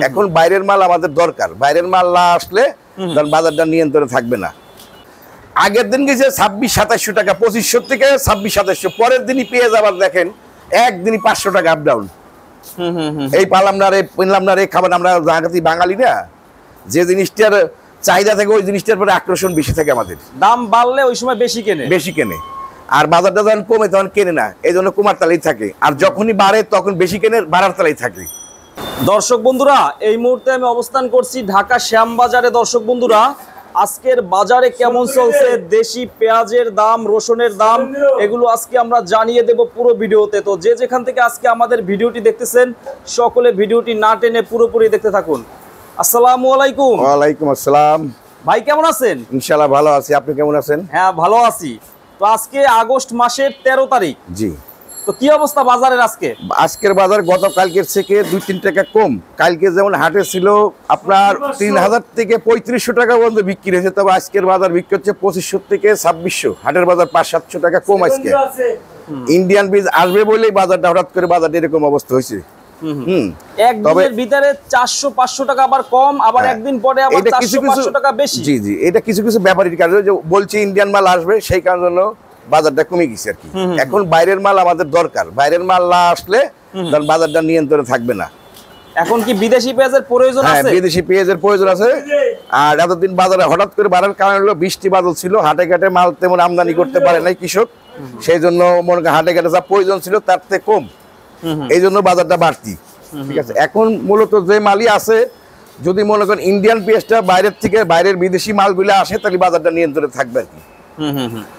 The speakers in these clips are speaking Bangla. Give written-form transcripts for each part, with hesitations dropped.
এখন বাইরের মাল আমাদের দরকার, বাইরের মাল না আসলে বাজারটা নিয়ন্ত্রণে থাকবে না। আগের দিন গেছে 26-2700 টাকা, 2500 থেকে 26-2700, পরের দিনই পেয়ে যাবার দেখেন একদিনই 500 টাকা আপ ডাউন। এই পালাম না রে পিনলাম না রে খাবার, আমরা জায়গাতেই বাঙালি না, যে জিনিসটার চাহিদা থাকে ওই জিনিসটার পরে আকর্ষণ বেশি থাকে আমাদের। দাম বাড়লে ওই সময় বেশি কেনে, আর বাজারটা যখন কমে তখন কেনে না, এই জন্য কুমার তালেই থাকে। আর যখনই বাড়ে তখন বেশি কেনে, বাড়ার তালেই থাকে। দর্শক বন্ধুরা, এই মুহূর্তে আমি অবস্থান করছি ঢাকা শ্যামবাজারে। দর্শক বন্ধুরা, আজকের বাজারে কেমন চলছে, দেশি পেঁয়াজের দাম, রসুনের দাম, এগুলো আজকে আমরা জানিয়ে দেব পুরো ভিডিওতে। তো যে যেখান থেকে আজকে আমাদের ভিডিওটি দেখতেছেন, সকলে ভিডিওটি না টেনে পুরোপুরি দেখতে থাকুন। আসসালামু আলাইকুম। ওয়ালাইকুম আসসালাম। ভাই কেমন আছেন? ইনশাআল্লাহ ভালো আছি, আপনি কেমন আছেন? হ্যাঁ ভালো আছি। তো আজকে আগস্ট মাসের 13 তারিখ। জি। তো কি অবস্থা বাজারের আজকে? আজকের বাজার গতকালকের থেকে 2-3 টাকা কম। কালকে যেমন হাটে ছিল আপনার 3000 থেকে 3500 টাকা পর্যন্ত বিক্রি হয়েছে, তবে আজকের বাজার বিক্রি হচ্ছে 2500 থেকে 2600। হাটের বাজার 500-700 টাকা কম আজকে। ইন্ডিয়ান বীজ আসবে বলেই বাজারটা হঠাৎ করে বাজারটা এরকম অবস্থা হয়েছে। একদিনের ভিতরে 400-500 টাকা আবার কম, আবার একদিন পরে আবার 400-500 টাকা বেশি। জি জি, এটা কিছু কিছু ব্যাপারীর কারণে, যে বলছি ইন্ডিয়ান মাল আসবে সেই কারণে বাজারটা কমে গেছে আর কি। এখন বাইরের মাল আমাদের দরকার, বাইরের মাল না আসলে বাজারটা নিয়ন্ত্রণে থাকবে না। এখন কি বিদেশি পেঁয়াজের প্রয়োজন আছে? হ্যাঁ, বিদেশি পেঁয়াজের প্রয়োজন আছে। আর এতদিন বাজারে হঠাৎ করে বাড়ার কারণ হলো বৃষ্টি বাদল ছিল, হাটে ঘাটে মাল তেমন আমদানি করতে পারে নাই কৃষক, সেই জন্য মনে করেন হাটে ঘাটে যা প্রয়োজন ছিল তার থেকে কম, এই জন্য বাজারটা বাড়তি। ঠিক আছে, এখন মূলত যে মালই আছে, যদি মনে করেন ইন্ডিয়ান পেঁয়াজটা বাইরের থেকে, বাইরের বিদেশি মালগুলো আসে, তাহলে বাজারটা নিয়ন্ত্রণে থাকবে আর কি।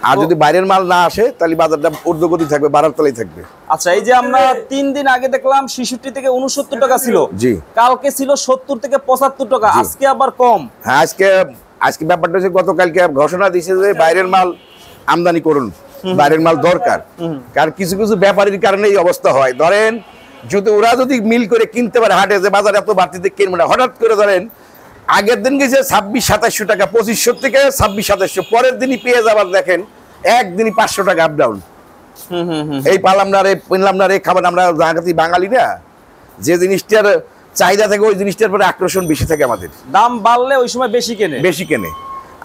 আর যদি বাইরের মাল না আসে তাহলে বাজারটা ঊর্ধ্বগতি থাকবে, বাড়ার তলায় থাকবে। আচ্ছা, এই যে আমরা 3 দিন আগে দেখলাম 66 থেকে 69 টাকা ছিল, জি, কালকে ছিল 70 থেকে 75 টাকা, আজকে আবার কম। হ্যাঁ, আজকে ব্যাপারটা হচ্ছে গতকালকে ঘোষণা দিয়েছে যে বাইরের মাল আমদানি করুন, বাইরের মাল দরকার। কারণ কিছু কিছু ব্যাপারীর কারণে এই অবস্থা হয়। ধরেন যদি ওরা যদি মিল করে কিনতে পারে হাটে, যে বাজার এত বাড়তিতে কিনবে না, হঠাৎ করে ধরেন আগের দিন গেছে 26-2700 টাকা, 2500 থেকে 26-2700, পরের দিনই পেয়ে যাবার দেখেন একদিনই 500 টাকা আপ ডাউন। এই পালাম না রে পিনলাম না রে খাবার, আমরা জায়গাতেই বাঙালি না, যে জিনিসটার চাহিদা থাকে ওই জিনিসটার পরে আকর্ষণ বেশি থাকে আমাদের। দাম বাড়লে ওই সময় বেশি কেনে,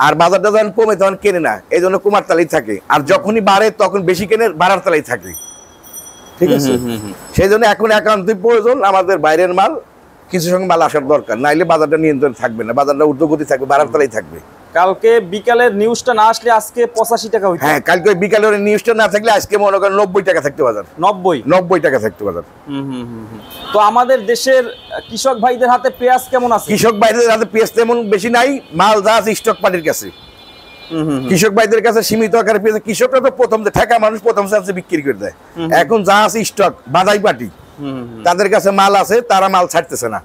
আর বাজারটা যখন কমে তখন কেনে না, এই জন্য কুমার তালেই থাকে। আর যখনই বাড়ে তখন বেশি কেনে, বাড়ার তালেই থাকে। ঠিক আছে, সেই জন্য এখন একান্তই প্রয়োজন আমাদের বাইরের মাল, কিছু সঙ্গে মাল আসার দরকার, নাইলে বাজারটা নিয়ন্ত্রণ থাকবে না, বাজারটা ঊর্ধ্বগতি থাকবে, বাড়ার তালেই থাকবে। কালকে বিকালের নিউজটা না আসলে আজকে 85 টাকা হইতো। হ্যাঁ, কালকে বিকালের নিউজটা না থাকলে আজকে মনে করেন 90 টাকা থাকতে বাজার। 90 টাকা থাকতে বাজার। তো আমাদের দেশের কৃষক ভাইদের হাতে পেঁয়াজ কেমন আছে? কৃষক ভাইদের হাতে পেঁয়াজ তেমন বেশি নাই, মাল যা আছে স্টক পার্টির কাছে। কৃষক ভাইদের কাছে সীমিত আকারে পেঁয়াজ, কৃষকরা তো প্রথম ঠেকা মানুষ, প্রথম চান্সে বিক্রি করে দেয়। এখন যা আছে স্টক বাদাই পার্টি, তাদের কাছে মাল আছে, তারা মাল ছাড়তেছে না।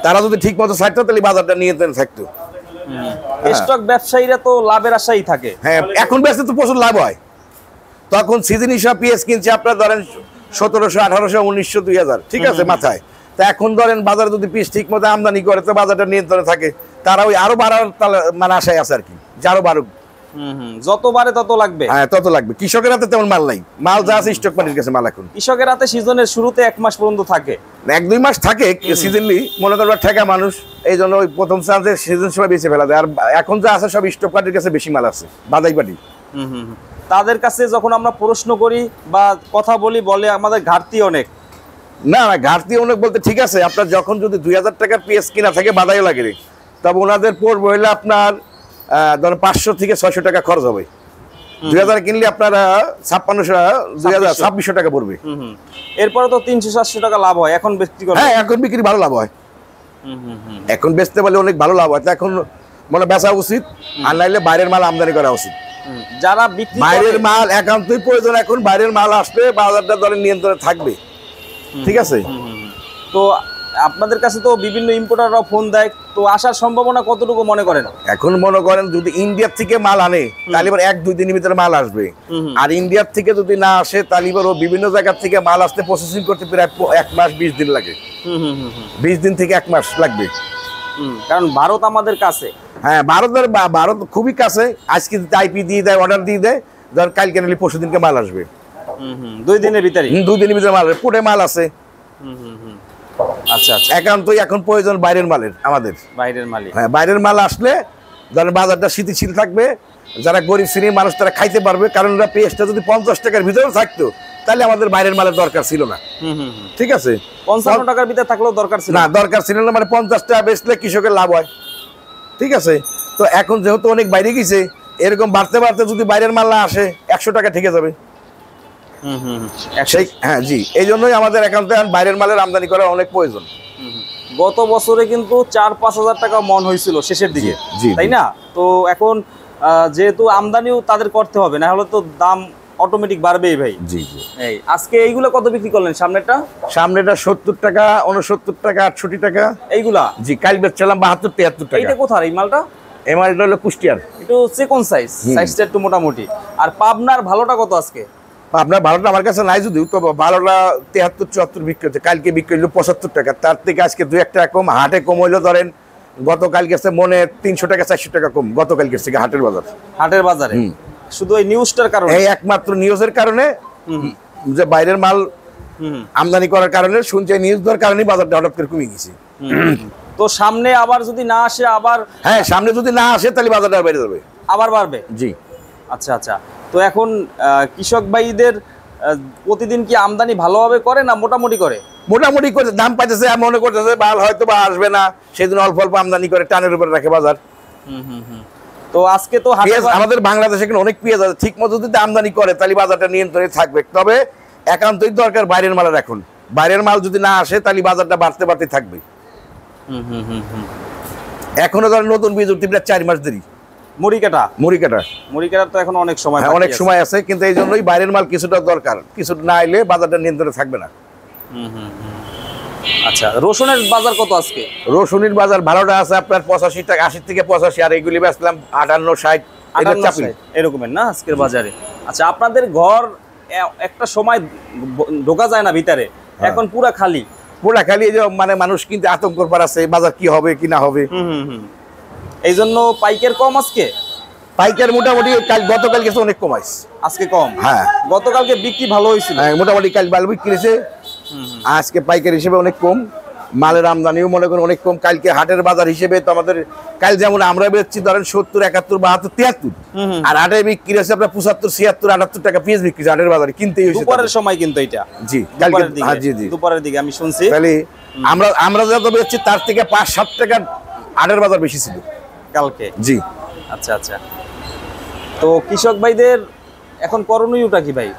তারা যদি ঠিক মতো ছাড়তো তাহলে বাজারটা নিয়ন্ত্রণে থাকতো। স্টক ব্যবসায়ীরা তো লাভের আশাই থাকে। হ্যাঁ, এখন বেচতে তো প্রচুর লাভ হয়। তখন সিজন হিসাব পেঁয়াজ কিনছে আপনার ধরেন 1700, 1800, 1900, 2000, ঠিক আছে মাথায়। তা এখন ধরেন বাজারে যদি পেঁয়াজ ঠিক মতো আমদানি করে তো বাজারটা নিয়ন্ত্রণে থাকে, তারা ওই আরো বাড়ার মানে আশায় আছে আর কি, যারও বাড়ুক। যত বাড়ে তত লাগবে। হ্যাঁ, তত লাগবে। কৃষকের হাতে তেমন মাল নাই, মাল যা আছে স্টক পার্টির কাছে মাল। এখন কৃষকের হাতে সিজনের শুরুতে 1 মাস পর্যন্ত থাকে, 1-2 মাস থাকে সিজনলি, মনে করেন ঠেকা মানুষ, এই জন্য ওই প্রথম চান্সে সিজন সময় বেঁচে ফেলা যায়। আর এখন যা আছে সব স্টক পার্টির কাছে বেশি মাল আছে, বাদাই পার্টি। তাদের কাছে যখন আমরা প্রশ্ন করি বা কথা বলি, বলে আমাদের ঘাটতি অনেক। না, ঘাটতি অনেক বলতে ঠিক আছে, আপনার যখন যদি 2000 টাকার পেঁয়াজ কিনা থাকে বাদাইও লাগে, তবে ওনাদের পড়বে হইলে আপনার ধরেন 500 থেকে 600 টাকা খরচ হবে। 2000 কিনলে আপনারা 2600 টাকা পড়বে। এরপরে তো 300-400 টাকা লাভ হয় এখন বিক্রি করে। হ্যাঁ, এখন বিক্রি ভালো লাভ হয়, এখন বেচতে পারলে অনেক ভালো লাভ হয়। এখন মনে বেচা উচিত, আর নাইলে বাইরের মাল আমদানি করা উচিত। যারা বিক্রি বাইরের মাল একান্তই প্রয়োজন, এখন বাইরের মাল আসলে বাজারটা ধরেন নিয়ন্ত্রণে থাকবে। ঠিক আছে, তো আপনাদের কাছে তো বিভিন্ন ইম্পোর্টাররা ফোন দেয়, তো আসার সম্ভাবনা কতটুকু মনে করেন? এখন মনে করেন যদি ইন্ডিয়ার থেকে মাল আনে তাহলে এবার 1-2 দিনের ভিতরে মাল আসবে। আর ইন্ডিয়ার থেকে যদি না আসে তাহলে এবার বিভিন্ন জায়গা থেকে মাল আসতে প্রসেসিং করতে প্রায় 1 মাস 20 দিন লাগে। 20 দিন থেকে 1 মাস লাগবে, কারণ ভারত আমাদের কাছে। হ্যাঁ, ভারত খুবই কাছে। আজকে আইপি দিয়ে দেয়, অর্ডার দিয়ে দেয়, ধর কালকে নিলে পরশু দিনকে মাল আসবে। 2 দিনের ভিতরে 2 দিনের ভিতরে মাল আসবে, পুটে মাল আছে। আচ্ছা আচ্ছা, একান্তই এখন প্রয়োজন বাইরের মালের আমাদের। বাইরের মালিক। হ্যাঁ, বাইরের মাল আসলে ধরেন বাজারটা স্থিতিশীল থাকবে, যারা গরিব শ্রেণীর মানুষ তারা খাইতে পারবে, কারণ ওরা পেঁয়াজটা যদি 50 টাকার ভিতরেও থাকতো তাহলে আমাদের বাইরের মালের দরকার ছিল না। ঠিক আছে, 55 টাকার ভিতরে থাকলেও দরকার ছিল না, দরকার ছিল না, মানে 50 টাকা বেচলে কৃষকের লাভ হয়। ঠিক আছে, তো এখন যেহেতু অনেক বাইরে গেছে, এরকম বাড়তে বাড়তে যদি বাইরের মাল না আসে 100 টাকা ঠিক আছে। সেই হ্যাঁ জি, এই জন্যই আমাদের একান্ত বাইরের মালের আমদানি করা অনেক প্রয়োজন। গত বছরে কিন্তু 4-5 হাজার টাকা মন হয়েছিল শেষের দিকে, জি, তাই না? তো এখন যেহেতু আমদানিও তাদের করতে হবে, না হলে তো দাম অটোমেটিক বাড়বেই ভাই। জি জি, এই আজকে এইগুলো কত বিক্রি করলেন? সামনেটা 70 টাকা, 69 টাকা, 68 টাকা এইগুলা। জি, কাল বেচছিলাম 72-73 টাকা। এইটা কোথায় এই মালটা? এই মালটা হলো কুষ্টিয়ার, একটু চিকন সাইজটা একটু মোটামুটি। আর পাবনার ভালোটা কত আজকে? আপনার ভালোটা আমার কাছে নাই, যদিও তো ভালোটা 73-74 বিক্রি হচ্ছে। কালকে বিক্রি হলো 75 টাকা, তার থেকে আজকে 2-1 টাকা কম। হাটে কম হইলো ধরেন গতকাল গেছে মনে 300 টাকা 400 টাকা কম গতকাল গেছে হাটের বাজার। হাটের বাজারে শুধু এই নিউজটার কারণে, এই একমাত্র নিউজের কারণে, যে বাইরের মাল আমদানি করার কারণে শুনছে, নিউজ দেওয়ার কারণেই বাজারটা হঠাৎ করে কমে গেছে। তো সামনে আবার যদি না আসে, আবার হ্যাঁ, সামনে যদি না আসে তাহলে বাজারটা বেড়ে যাবে, আবার বাড়বে। জি। আচ্ছা আচ্ছা, তো এখন কৃষক ভাইদের প্রতিদিন কি আমদানি ভালোভাবে করে না মোটামুটি করে? মোটামুটি করে দাম পাইতেছে, মনে করতেছে মাল হয়তো বা আসবে না, সেদিন অল্প অল্প আমদানি করে টানের উপরে রাখে বাজার। তো আজকে তো আমাদের বাংলাদেশে কিন্তু অনেক পেঁয়াজ আছে, ঠিক মতো যদি আমদানি করে তাহলে বাজারটা নিয়ন্ত্রণে থাকবে। তবে একান্তই দরকার বাইরের মালের। এখন বাইরের মাল যদি না আসে তাহলে বাজারটা বাড়তে বাড়তে থাকবে। এখনো ধরেন নতুন বীজ উঠতে 4 মাস দেরি। মুড়ি কাটা তো এখন অনেক সময়, অনেক সময় আছে, কিন্তু এই জন্যই বাইরের মাল কিছুটা দরকার। কিছু না এলে বাজারটা নিয়ন্ত্রণে থাকবে না। আচ্ছা, রসুনের বাজার কত আজকে? রসুনের বাজার ভালোটা আছে আপনার 85 টাকা, 80 থেকে 85, আর এইগুলি বেচলাম 58-60 এরকমের না আজকের বাজারে। আচ্ছা, আপনাদের ঘর একটা সময় ঢোকা যায় না ভিতরে, এখন পুরা খালি। এই যে মানে মানুষ কিন্তু আতঙ্ক করার আছে, বাজার কি হবে কি না হবে। এই জন্য পাইকার কম আজকে। পাইকার মোটামুটি গতকাল গেছে অনেক কমাইছে, আজকে কম। হ্যাঁ, গতকালকে বিক্রি ভালো হয়েছিল, মোটামুটি কাল ভালো বিক্রি হয়েছে। আজকে পাইকার হিসেবে অনেক কম, মালের আমদানিও মনে করেন অনেক কম। কালকে হাটের বাজার হিসেবে তো আমাদের কাল যেমন আমরা বেচছি ধরেন 70, 71, 72, 73, আর হাটে বিক্রি হচ্ছে আপনার 75, 76, 78 টাকা পিস বিক্রি হাটের বাজারে কিনতেই হয়েছে। দুপুরের সময় কিন্তু এটা, জি, কালকে জি জি দুপুরের দিকে আমি শুনছি। তাহলে আমরা যত বেচছি তার থেকে 5-7 টাকা হাটের বাজার বেশি ছিল কালকে। জি। আচ্ছা আচ্ছা, তো কৃষক ভাইদের এখন করণীয়টা কি ভাই?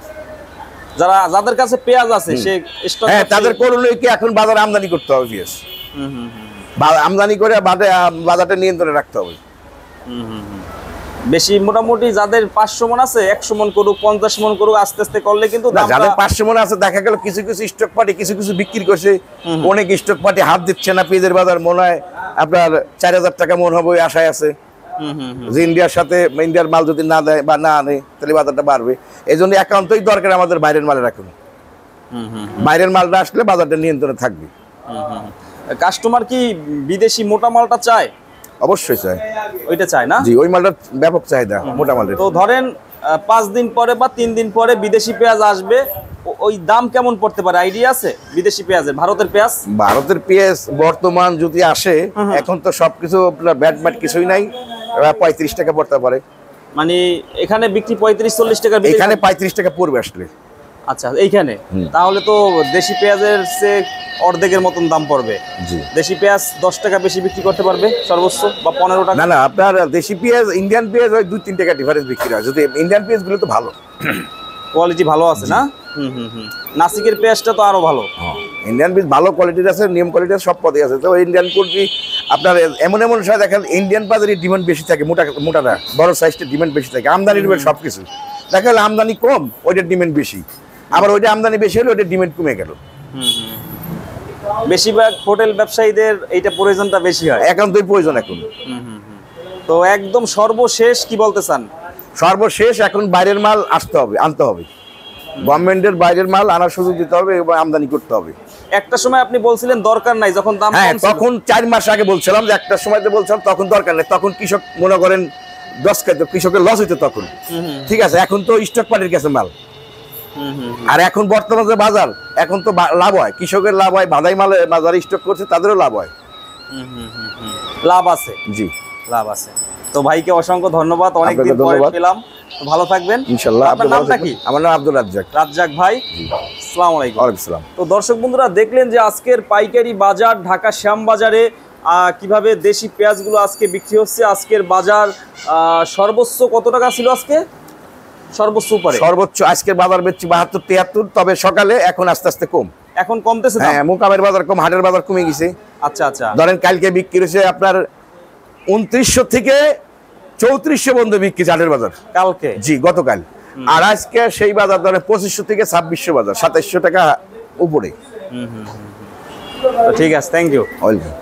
যাদের কাছে পেঁয়াজ আছে সে স্টক, হ্যাঁ, তাদের করণীয় কি এখন বাজার আমদানি করতে হবে পেঁয়াজ। আমদানি করে বাজারটা নিয়ন্ত্রণে রাখতে হবে। বেশি মোটামুটি যাদের 500 মন আছে 100 মন করুক, 50 মন করুক, আস্তে আস্তে করলে কিন্তু যাদের 500 মন আছে দেখা গেল কিছু কিছু স্টক পার্টি কিছু কিছু বিক্রি করছে, অনেক স্টক পার্টি হাত দিচ্ছে না। পেঁয়াজের বাজার মনে হয় আপনার 4000 টাকা মন হবে ওই আশায় আছে, যে ইন্ডিয়ার সাথে ইন্ডিয়ার মাল যদি না দেয় বা না আনে তাহলে বাজারটা বাড়বে। এই জন্য একান্তই দরকার আমাদের বাইরের মালের। এখন বাইরের মালটা আসলে বাজারটা নিয়ন্ত্রণে থাকবে। কাস্টমার কি বিদেশি মোটা মালটা চায়? অবশ্যই চাই, ওইটা চায় না? জি, ওই মালটার ব্যাপক চাহিদা মোটা মালের। তো ধরেন 5 দিন পরে বা 3 দিন পরে বিদেশি পেঁয়াজ আসবে, ওই দাম কেমন পড়তে পারে আইডিয়া আছে? বিদেশি পেঁয়াজের, ভারতের পেঁয়াজ বর্তমান যদি আসে, এখন তো সবকিছু আপনার ব্যাট কিছুই নাই, 35 টাকা পড়তে পারে। মানে এখানে বিক্রি 35-40 টাকা, এখানে 35 টাকা পড়বে আসলে। আচ্ছা, এইখানে তাহলে তো দেশি পেঁয়াজের সে অর্ধেকের মতন দাম পড়বে। দেশি পেঁয়াজ 10 টাকা বেশি বিক্রি করতে পারবে সর্বোচ্চ, বা 15 টাকা। না, আপনার দেশি পেঁয়াজ ইন্ডিয়ান পেঁয়াজ ওই 2-3 টাকা ডিফারেন্স বিক্রি হয়। যদি ইন্ডিয়ান পেঁয়াজ গুলো তো ভালো, কোয়ালিটি ভালো আছে না? নাসিকের পেঁয়াজটা তো আরো ভালো। ইন্ডিয়ান পেঁয়াজ ভালো কোয়ালিটির আছে, নিয়ম কোয়ালিটির সব পদে আছে। তো ইন্ডিয়ান কোয়ালিটি আপনার এমন সময় দেখেন ইন্ডিয়ান বাজারে ডিমান্ড বেশি থাকে, মোটাটা বড় সাইজটা ডিমান্ড বেশি থাকে। আমদানির উপর সবকিছু দেখা গেল আমদানি কম, ওইটার ডিমান্ড বেশি, আবার ওইটা আমদানি বেশি হলে ওইটার ডিমান্ড কমে গেল। বেশিরভাগ হোটেল ব্যবসায়ীদের এইটা প্রয়োজনটা বেশি হয়, একান্তই প্রয়োজন এখন। তো একদম সর্বশেষ কি বলতে চান? সর্বশেষ এখন বাইরের মাল আনতে হবে। গভর্নমেন্টের বাইরের মাল আনার সুযোগ দিতে হবে এবং আমদানি করতে হবে। একটা সময় আপনি বলছিলেন দরকার নাই, যখন দাম কম ছিল, তখন 4 মাস আগে বলছিলাম যে একটা সময়তে বলছিলাম তখন দরকার নেই, তখন কৃষক মনে করেন 10 খাইতো, কৃষকের লস হইতো তখন। ঠিক আছে, এখন তো স্টক পার্টির কাছে মাল, আর এখন বর্তমানে যে বাজার, এখন তো লাভ হয়, কৃষকের লাভ হয়, বাদাই মালে বাজারে স্টক করছে তাদেরও লাভ হয়। লাভ আছে, জি লাভ আছে। তো ভাইকে অসংখ্য ধন্যবাদ, অনেকদিন পরে ধন্যবাদ। পেলাম। তো ভালো থাকবেন ইনশাআল্লাহ। আপনার নামটা কি? আমার নাম আব্দুল রাজ্জাক। রাজ্জাক ভাই, আসসালামু আলাইকুম। ওয়ালাইকুম আসসালাম। তো দর্শক বন্ধুরা দেখলেন যে আজকের পাইকারি বাজার ঢাকা শ্যামবাজারে কিভাবে দেশি পেঁয়াজগুলো আজকে বিক্রি হচ্ছে। আজকের বাজার সর্বোচ্চ কত টাকা ছিল আজকে? সর্বোচ্চ উপরে, সর্বোচ্চ আজকের বাজার বেচছি 72 73, তবে সকালে এখন আস্তে আস্তে কম, এখন কমতেছে দাম? হ্যাঁ, মোকামের বাজার কম, হাটের বাজার কমে গেছে। আচ্ছা আচ্ছা। ধরেন কালকে বিক্রি হয়েছে আপনার 2900 থেকে 3400 পর্যন্ত বিক্রি হাটের বাজার কালকে? জি, গতকাল। আর আজকে সেই বাজার ধরেন 2500 থেকে 2600 বাজার, 2700 টাকা উপরে। তো ঠিক আছে, থ্যাংক ইউ। ওয়েলকাম।